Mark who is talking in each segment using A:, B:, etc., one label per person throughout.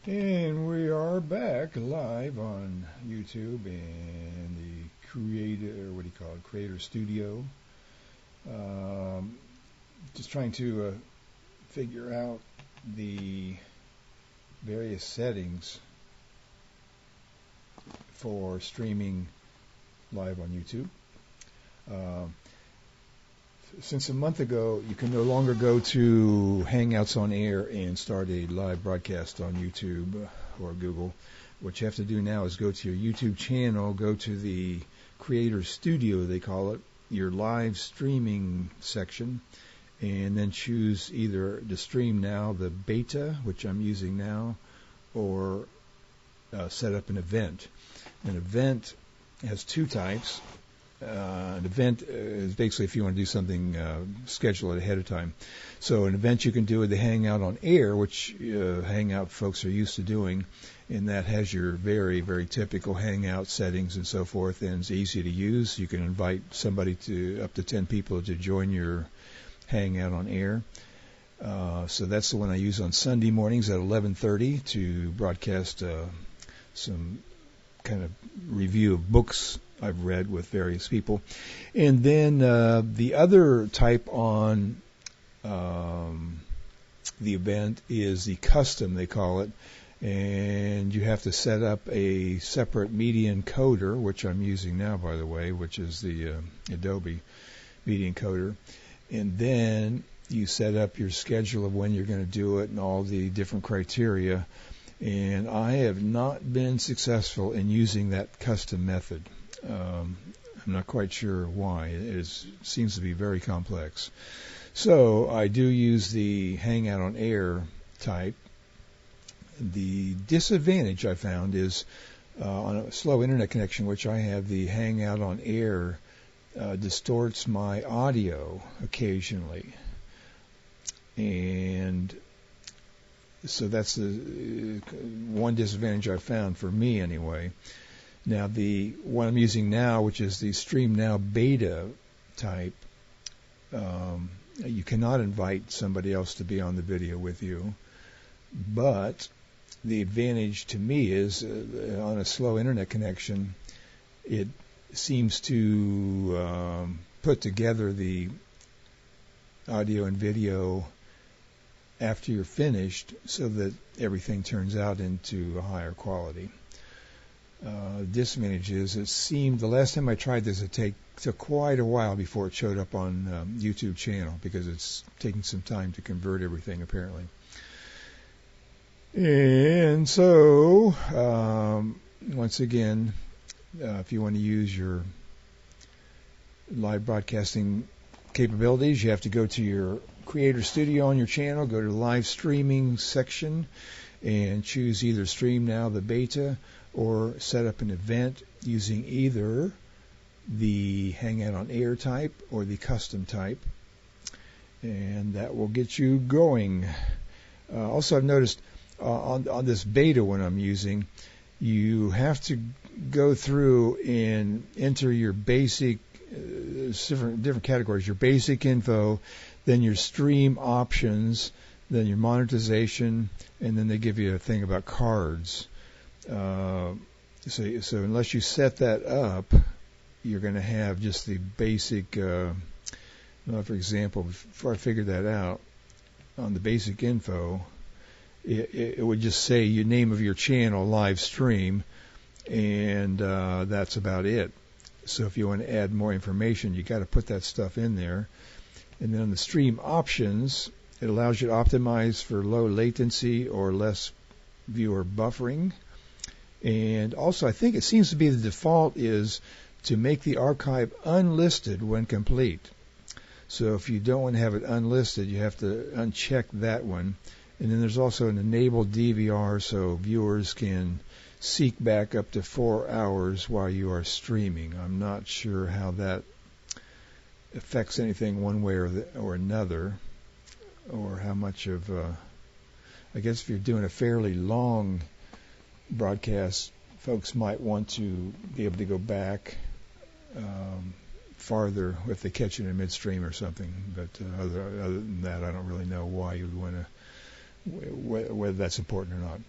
A: And we are back live on YouTube and the Creator, what do you call it, Creator Studio. Um, just trying to figure out the various settings for streaming live on YouTube. Um, since a month ago, you can no longer go to Hangouts on Air and start a live broadcast on YouTube or Google. What you have to do now is go to your YouTube channel, go to the Creator Studio, they call it, your live streaming section, and then choose either to stream now, the beta, which I'm using now, or set up an event. An event has two types. An event is basically if you want to do something, schedule it ahead of time. So an event you can do with the Hangout on Air, which Hangout folks are used to doing, and that has your very, very typical Hangout settings and so forth, and it's easy to use. You can invite somebody up to 10 people to join your Hangout on Air. So that's the one I use on Sunday mornings at 11:30 to broadcast some kind of review of books I've read with various people. And then the other type on the event is the custom, they call it. And you have to set up a separate media encoder, which I'm using now, by the way, which is the Adobe media encoder. And then you set up your schedule of when you're going to do it and all the different criteria. And I have not been successful in using that custom method. I'm not quite sure why. It seems to be very complex. So I do use the Hangout on Air type. The disadvantage I found is on a slow internet connection, which I have, the Hangout on Air distorts my audio occasionally. And so that's the one disadvantage I found for me anyway. Now, the one I'm using now, which is the Stream Now beta type, you cannot invite somebody else to be on the video with you. But the advantage to me is on a slow internet connection, it seems to put together the audio and video after you're finished so that everything turns out into a higher quality. Disadvantage is it seemed the last time I tried this it took quite a while before it showed up on YouTube channel because it's taking some time to convert everything apparently. And so once again, if you want to use your live broadcasting capabilities, you have to go to your Creator Studio on your channel, go to the live streaming section, and choose either Stream Now, the beta, or set up an event using either the Hangout on Air type or the custom type, and that will get you going. Also, I've noticed on this beta one I'm using, you have to go through and enter your basic different categories, your basic info, then your stream options, then your monetization, and then they give you a thing about cards. So unless you set that up, you're going to have just the basic, for example, before I figured that out, on the basic info, it would just say your name of your channel, live stream, and that's about it. So if you want to add more information, you got to put that stuff in there. And then on the stream options, it allows you to optimize for low latency or less viewer buffering. And also, I think it seems to be the default is to make the archive unlisted when complete. So if you don't want to have it unlisted, you have to uncheck that one. And then there's also an enabled DVR so viewers can seek back up to 4 hours while you are streaming. I'm not sure how that affects anything one way or another, or how much of, I guess if you're doing a fairly long broadcast, folks might want to be able to go back farther if they catch it in midstream or something. But other than that, I don't really know why you'd want to whether that's important or not.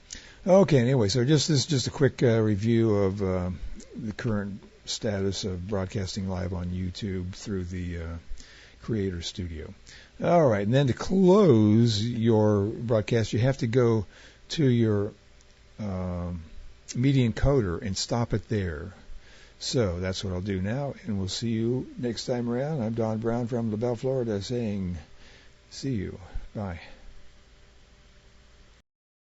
A: Okay, anyway, so this is just a quick review of the current status of broadcasting live on YouTube through the Creator Studio. All right, and then to close your broadcast, you have to go to your media encoder and stop it there. So that's what I'll do now, and we'll see you next time around. I'm Don Browne from LaBelle, Florida, saying see you. Bye.